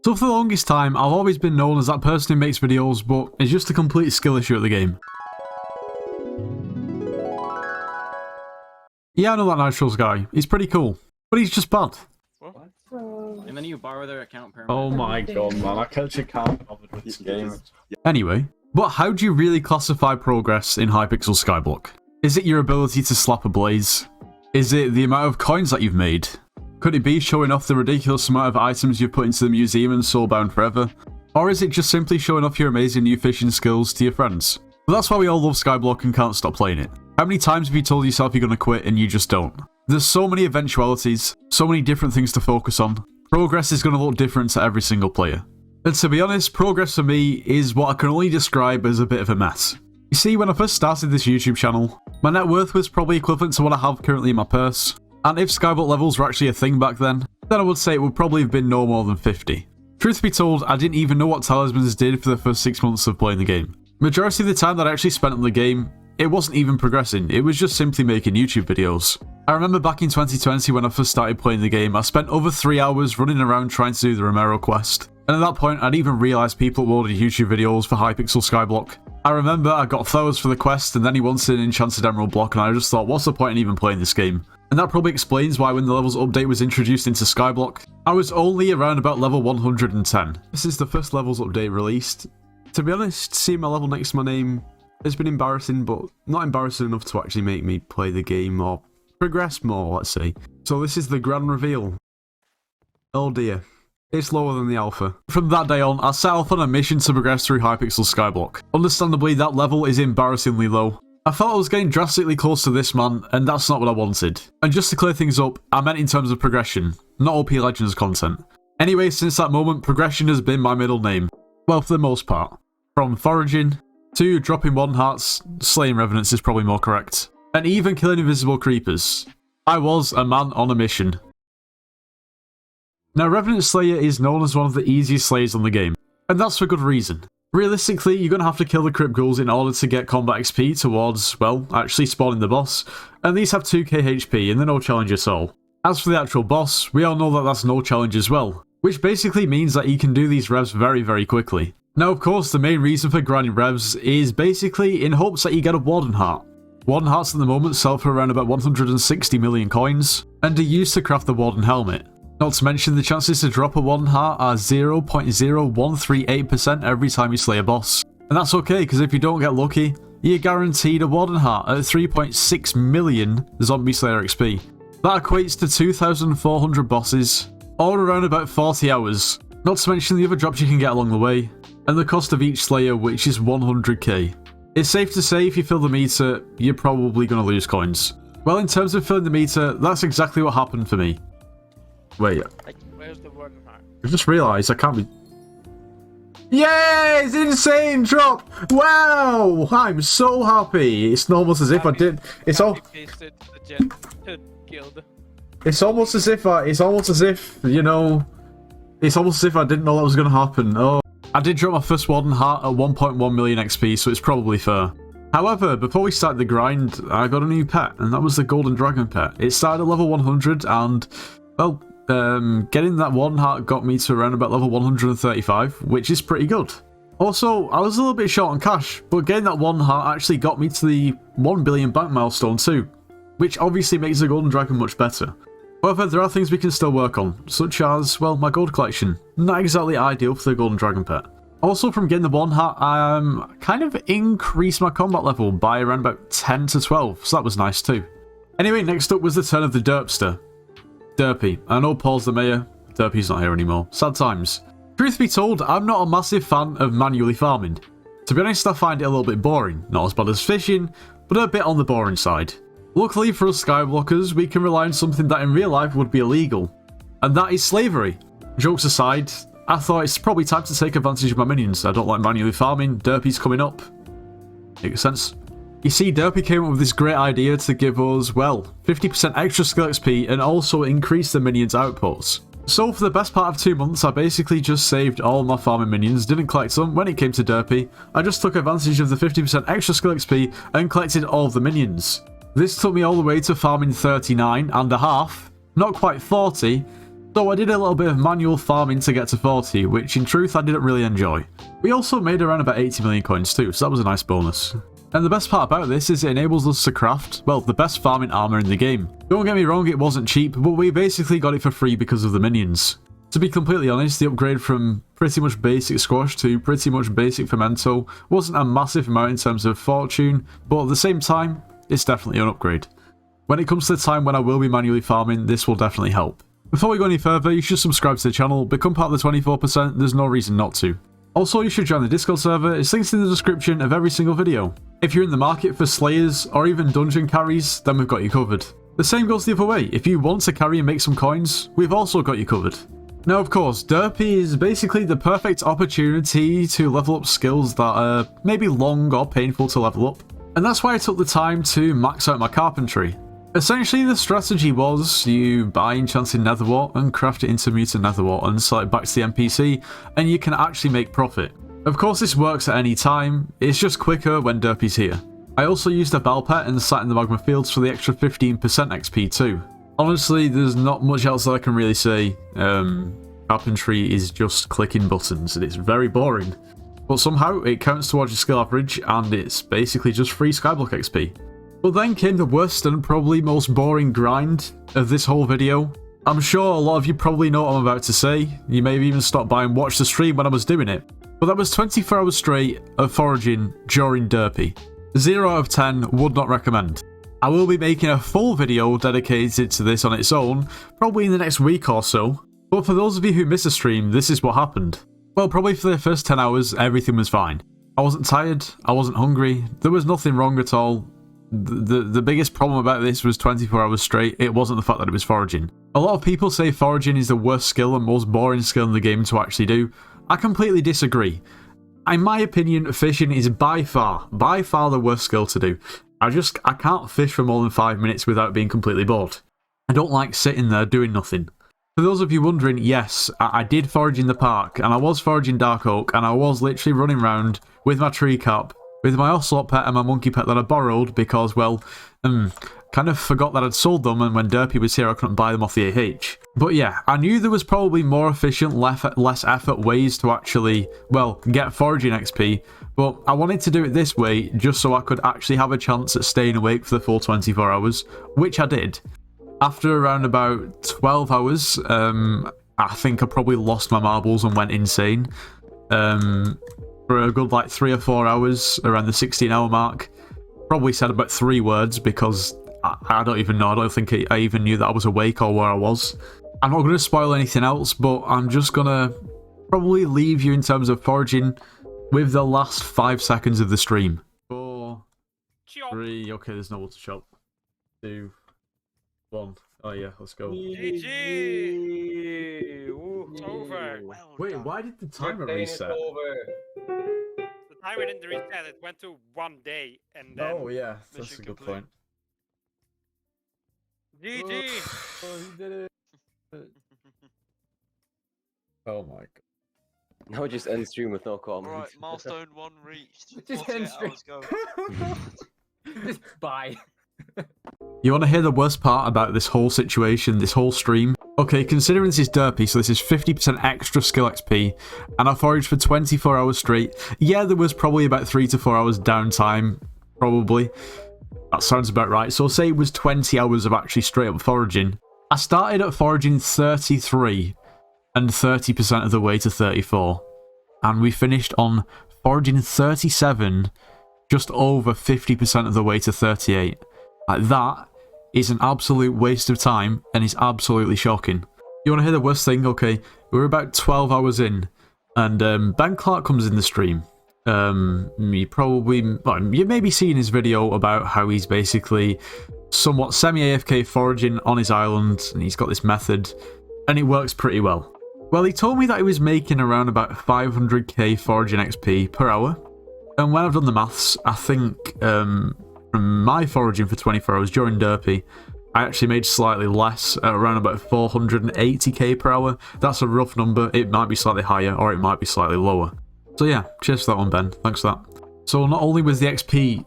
So for the longest time, I've always been known as that person who makes videos, but it's just a complete skill issue at the game. Yeah, I know that Naturals guy. He's pretty cool, but he's just bad. What? And then you borrow their account permanently. Oh my god, man, I actually can't be bothered with this game. Anyway, but how do you really classify progress in Hypixel Skyblock? Is it your ability to slap a blaze? Is it the amount of coins that you've made? Could it be showing off the ridiculous amount of items you've put into the museum and soulbound forever? Or is it just simply showing off your amazing new fishing skills to your friends? But that's why we all love Skyblock and can't stop playing it. How many times have you told yourself you're going to quit and you just don't? There's so many eventualities, so many different things to focus on. Progress is going to look different to every single player. And to be honest, progress for me is what I can only describe as a bit of a mess. You see, when I first started this YouTube channel, my net worth was probably equivalent to what I have currently in my purse. And if Skyblock levels were actually a thing back then I would say it would probably have been no more than 50. Truth be told, I didn't even know what talismans did for the first 6 months of playing the game. Majority of the time that I actually spent on the game, it wasn't even progressing, it was just simply making YouTube videos. I remember back in 2020 when I first started playing the game, I spent over 3 hours running around trying to do the Romero quest. And at that point, I'd even realised people uploaded YouTube videos for Hypixel Skyblock. I remember I got flowers for the quest and then he wanted an enchanted emerald block and I just thought, what's the point in even playing this game? And that probably explains why when the levels update was introduced into Skyblock, I was only around about level 110. This is the first levels update released. To be honest, seeing my level next to my name has been embarrassing, but not embarrassing enough to actually make me play the game or progress more, let's say. So this is the grand reveal. Oh dear. It's lower than the alpha. From that day on, I set off on a mission to progress through Hypixel Skyblock. Understandably, that level is embarrassingly low. I felt I was getting drastically close to this man, and that's not what I wanted. And just to clear things up, I meant in terms of progression, not OP Legends content. Anyway, since that moment, progression has been my middle name. Well, for the most part. From foraging, to dropping 1 hearts, slaying revenants is probably more correct, and even killing invisible creepers. I was a man on a mission. Now, Revenant Slayer is known as one of the easiest slayers on the game, and that's for good reason. Realistically, you're going to have to kill the Crypt Ghouls in order to get combat XP towards, well, actually spawning the boss, and these have 2k HP and they're no challenge at all. As for the actual boss, we all know that that's no challenge as well, which basically means that you can do these revs very, very quickly. Now, of course, the main reason for grinding revs is basically in hopes that you get a Warden Heart. Warden Hearts at the moment sell for around about 160 million coins, and are used to craft the Warden Helmet. Not to mention the chances to drop a Warden Heart are 0.0138% every time you slay a boss. And that's okay, because if you don't get lucky, you're guaranteed a Warden Heart at 3.6 million Zombie Slayer XP. That equates to 2,400 bosses, all around about 40 hours. Not to mention the other drops you can get along the way, and the cost of each Slayer, which is 100k. It's safe to say if you fill the meter, you're probably going to lose coins. Well, in terms of filling the meter, that's exactly what happened for me. Wait. Where's the Warden Heart? I just realised I can't be... Yay! It's an insane drop! Wow! I'm so happy! It's almost as if I did... It's all... It's almost as if you know... It's almost as if I didn't know that was going to happen. Oh. I did drop my first Warden Heart at 1.1 million XP, so it's probably fair. However, before we started the grind, I got a new pet, and that was the Golden Dragon pet. It started at level 100, and... well... getting that Warden Heart got me to around about level 135, which is pretty good. Also, I was a little bit short on cash, but getting that Warden Heart actually got me to the 1 billion bank milestone too, which obviously makes the Golden Dragon much better. However, there are things we can still work on, such as, well, my gold collection. Not exactly ideal for the Golden Dragon pet. Also, from getting the Warden Heart, I kind of increased my combat level by around about 10 to 12, so that was nice too. Anyway, next up was the turn of the Derpster. Derpy. I know Paul's the mayor. Derpy's not here anymore. Sad times. Truth be told, I'm not a massive fan of manually farming. To be honest, I find it a little bit boring. Not as bad as fishing, but a bit on the boring side. Luckily for us Skyblockers, we can rely on something that in real life would be illegal. And that is slavery. Jokes aside, I thought it's probably time to take advantage of my minions. I don't like manually farming. Derpy's coming up. Makes sense. You see, Derpy came up with this great idea to give us, well, 50% extra skill XP and also increase the minions' outputs. So for the best part of 2 months, I basically just saved all my farming minions, didn't collect them. When it came to Derpy, I just took advantage of the 50% extra skill XP and collected all of the minions. This took me all the way to farming 39 and a half, not quite 40, So I did a little bit of manual farming to get to 40, which in truth I didn't really enjoy. We also made around about 80 million coins too, so that was a nice bonus. And the best part about this is it enables us to craft, well, the best farming armor in the game. Don't get me wrong, it wasn't cheap, but we basically got it for free because of the minions. To be completely honest, the upgrade from pretty much basic squash to pretty much basic fermento wasn't a massive amount in terms of fortune, but at the same time, it's definitely an upgrade. When it comes to the time when I will be manually farming, this will definitely help. Before we go any further, you should subscribe to the channel, become part of the 24%, there's no reason not to. Also, you should join the Discord server, it's linked in the description of every single video. If you're in the market for slayers, or even dungeon carries, then we've got you covered. The same goes the other way, if you want to carry and make some coins, we've also got you covered. Now of course, Derpy is basically the perfect opportunity to level up skills that are maybe long or painful to level up. And that's why I took the time to max out my carpentry. Essentially the strategy was you buy enchanted netherwort and craft it into mutant netherwort and sell it back to the NPC and you can actually make profit. Of course this works at any time, it's just quicker when Derpy's here. I also used a bell pet and sat in the magma fields for the extra 15% XP too. Honestly, there's not much else that I can really say. Carpentry is just clicking buttons and it's very boring. But somehow it counts towards your skill average and it's basically just free Skyblock XP. But then came the worst and probably most boring grind of this whole video. I'm sure a lot of you probably know what I'm about to say. You may have even stopped by and watched the stream when I was doing it. But that was 24 hours straight of foraging during Derpy. 0 out of 10 would not recommend. I will be making a full video dedicated to this on its own, probably in the next week or so. But for those of you who missed the stream, this is what happened. Well, probably for the first 10 hours, everything was fine. I wasn't tired, I wasn't hungry, there was nothing wrong at all. The biggest problem about this was 24 hours straight, it wasn't the fact that it was foraging. A lot of people say foraging is the worst skill and most boring skill in the game to actually do. I completely disagree. In my opinion, fishing is by far the worst skill to do. I can't fish for more than 5 minutes without being completely bored. I don't like sitting there doing nothing. For those of you wondering, yes, I did forage in the park, and I was foraging dark oak, and I was literally running around with my tree cap, with my ocelot pet and my monkey pet that I borrowed because, well, kind of forgot that I'd sold them, and when Derpy was here I couldn't buy them off the AH. But yeah, I knew there was probably more efficient, less effort ways to actually, well, get foraging XP, but I wanted to do it this way just so I could actually have a chance at staying awake for the full 24 hours, which I did. After around about 12 hours, I think I probably lost my marbles and went insane. For a good like 3 or 4 hours, around the 16-hour mark. Probably said about 3 words because I don't even know. I don't think I even knew that I was awake or where I was. I'm not going to spoil anything else, but I'm just going to probably leave you in terms of foraging with the last 5 seconds of the stream. 4, 3, okay, there's no water shop. 2, 1. Oh yeah, let's go. GG! It's over. Well Wait, done. why did the timer reset? The timer didn't reset. It went to 1 day and then. Oh yeah, that's mission a good complete. point. GG! Oh, he did it. Oh my god. Now just end stream with no comment. Right, milestone 1 reached. Just 48 end stream. hours go. Just bye. You want to hear the worst part about this whole situation, this whole stream? Okay, considering this is Derpy, so this is 50% extra skill XP, and I foraged for 24 hours straight. Yeah, there was probably about 3 to 4 hours downtime, probably. That sounds about right. So say it was 20 hours of actually straight up foraging. I started at foraging 33 and 30% of the way to 34. And we finished on foraging 37, just over 50% of the way to 38. Like that is an absolute waste of time and is absolutely shocking. You want to hear the worst thing? Okay, we're about 12 hours in and Ben Clark comes in the stream. You may be seeing his video about how he's basically somewhat semi-AFK foraging on his island and he's got this method and it works pretty well. Well, he told me that he was making around about 500k foraging XP per hour, and when I've done the maths, I think from my foraging for 24 hours during Derpy, I actually made slightly less, at around about 480k per hour. That's a rough number. It might be slightly higher or it might be slightly lower. So yeah, cheers for that one, Ben. Thanks for that. So not only was the XP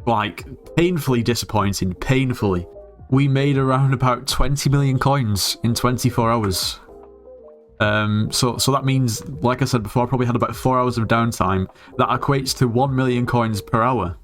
like painfully disappointing, we made around about 20 million coins in 24 hours. So that means, like I said before, I probably had about 4 hours of downtime. That equates to 1 million coins per hour.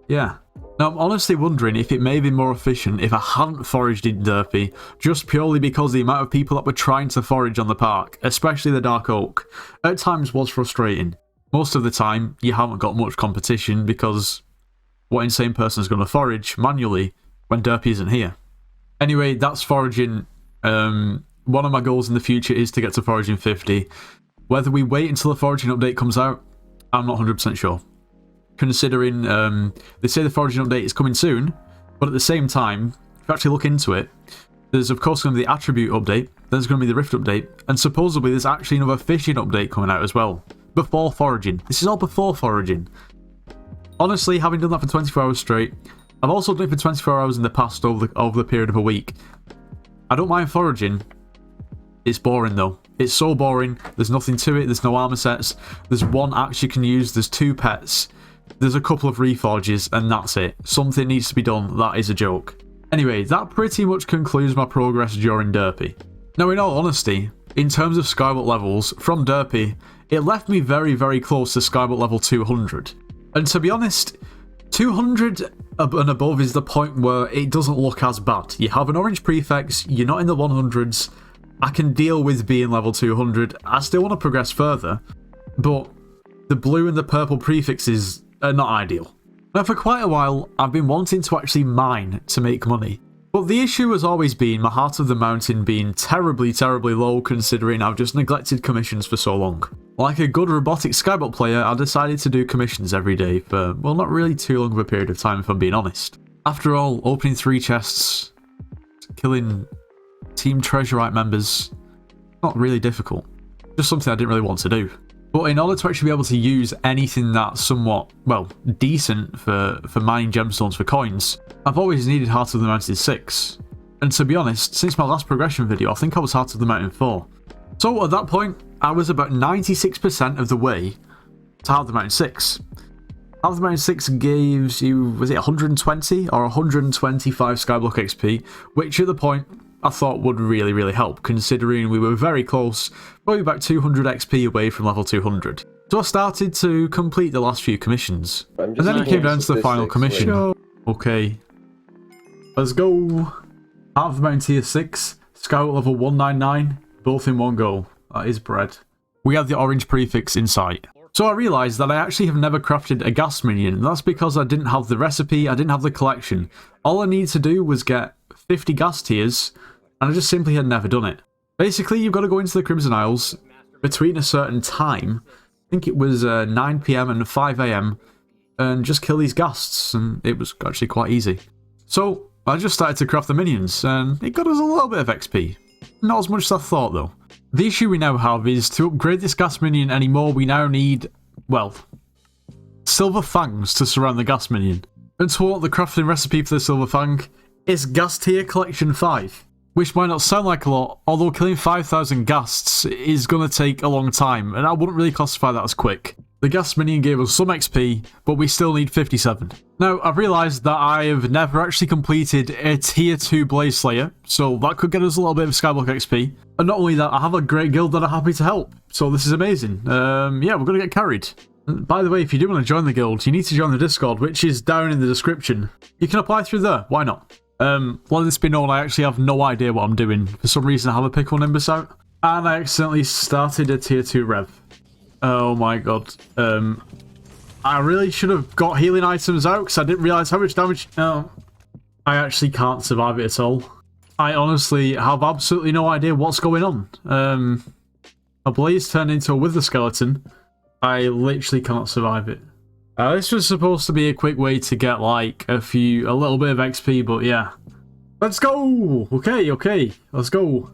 Yeah. Now, I'm honestly wondering if it may have been more efficient if I hadn't foraged in Derpy, just purely because the amount of people that were trying to forage on the park, especially the Dark Oak, at times was frustrating. Most of the time, you haven't got much competition because what insane person is going to forage manually when Derpy isn't here? Anyway, that's foraging. One of my goals in the future is to get to foraging 50. Whether we wait until the foraging update comes out, I'm not 100% sure. Considering they say the foraging update is coming soon, but at the same time, if you actually look into it, there's of course going to be the attribute update, there's going to be the rift update, and supposedly there's actually another fishing update coming out as well. Before foraging. This is all before foraging. Honestly, having done that for 24 hours straight, I've also done it for 24 hours in the past over the period of a week. I don't mind foraging. It's boring though. It's so boring. There's nothing to it. There's no armor sets. There's one axe you can use. There's 2 pets. There's a couple of reforges, and that's it. Something needs to be done. That is a joke. Anyway, that pretty much concludes my progress during Derpy. Now, in all honesty, in terms of Skyblock levels, from Derpy, it left me very, very close to Skyblock level 200. And to be honest, 200 and above is the point where it doesn't look as bad. You have an orange prefix, you're not in the 100s, I can deal with being level 200, I still want to progress further, but the blue and the purple prefixes are not ideal. Now for quite a while, I've been wanting to actually mine to make money. But the issue has always been my Heart of the Mountain being terribly, terribly low considering I've just neglected commissions for so long. Like a good robotic Skyblock player, I decided to do commissions every day for, well, not really too long of a period of time if I'm being honest. After all, opening 3 chests, killing Team Treasurite members, not really difficult. Just something I didn't really want to do. But in order to actually be able to use anything that's somewhat, well, decent for mining gemstones for coins, I've always needed Heart of the Mountain 6. And to be honest, since my last progression video, I think I was Heart of the Mountain 4. So at that point, I was about 96% of the way to Heart of the Mountain 6. Heart of the Mountain 6 gives you, was it 120 or 125 Skyblock XP, which at the point I thought would really, really help, considering we were very close, probably about 200 XP away from level 200. So I started to complete the last few commissions. And then it came down to the final commission. Okay. Let's go. Heart of the Mountain tier 6, Skyblock level 199, both in one go. That is bread. We have the orange prefix in sight. So I realised that I actually have never crafted a gas minion, and that's because I didn't have the recipe, I didn't have the collection. All I needed to do was get 50 gas tiers, and I just simply had never done it. Basically, you've got to go into the Crimson Isles between a certain time, I think it was 9 PM and 5 AM, and just kill these ghasts, and it was actually quite easy. So I just started to craft the minions, and it got us a little bit of XP. Not as much as I thought though. The issue we now have is to upgrade this gas minion anymore, we now need, well, silver fangs to surround the gas minion. And to what the crafting recipe for the silver fang is gas tier collection 5. Which might not sound like a lot, although killing 5,000 ghasts is going to take a long time, and I wouldn't really classify that as quick. The gas minion gave us some XP, but we still need 57. Now, I've realised that I have never actually completed a tier 2 Blaze Slayer, so that could get us a little bit of Skyblock XP. And not only that, I have a great guild that are happy to help, so this is amazing. Yeah, we're going to get carried. And by the way, if you do want to join the guild, you need to join the Discord, which is down in the description. You can apply through there, why not? Let this be known, I actually have no idea what I'm doing. For some reason, I have a pickle nimbus out, and I accidentally started a tier 2 rev. Oh my god. I really should have got healing items out, because I didn't realise how much damage... Oh. I actually can't survive it at all. I honestly have absolutely no idea what's going on. A blaze turned into a wither skeleton. I literally cannot survive it. This was supposed to be a quick way to get like a little bit of XP, but yeah. Let's go! Okay, let's go.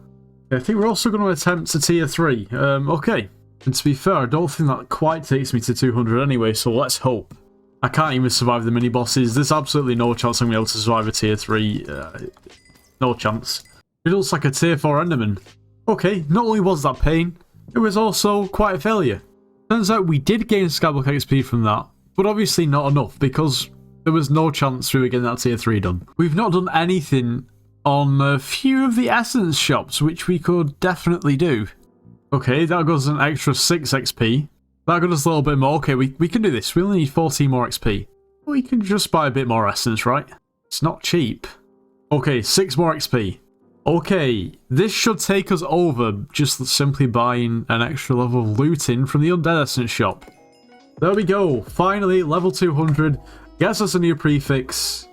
I think we're also going to attempt a tier 3. Okay. And to be fair, I don't think that quite takes me to 200 anyway, so let's hope. I can't even survive the mini-bosses. There's absolutely no chance I'm going to be able to survive a tier 3. No chance. It looks like a tier 4 Enderman. Okay, not only was that pain, it was also quite a failure. Turns out we did gain Skyblock XP from that, but obviously not enough, because There was no chance we were getting that tier 3 done. We've not done anything on a few of the essence shops, which we could definitely do. Okay, that goes an extra 6 XP. That got us a little bit more. Okay, we can do this. We only need 14 more XP. We can just buy a bit more essence, right? It's not cheap. Okay, 6 more XP. Okay, this should take us over just simply buying an extra level of looting from the Undead Essence shop. There we go. Finally, level 200. Gets us a new prefix.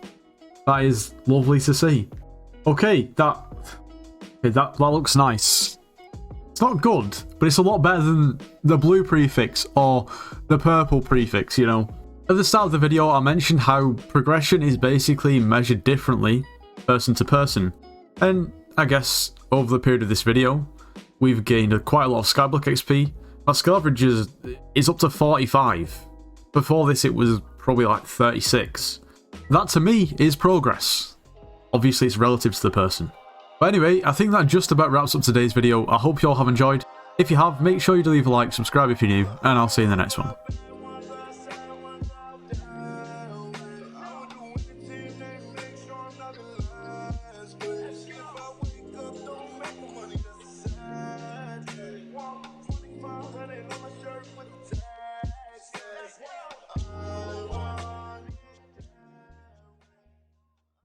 That is lovely to see. Okay, that looks nice. It's not good, but it's a lot better than the blue prefix or the purple prefix, you know. At the start of the video, I mentioned how progression is basically measured differently, person to person. And I guess over the period of this video, we've gained quite a lot of Skyblock XP. Our skill average is up to 45. Before this, it was probably like 36. That to me is progress. Obviously, it's relative to the person. But anyway, I think that just about wraps up today's video. I hope you all have enjoyed. If you have, make sure you leave a like, subscribe if you're new, and I'll see you in the next one.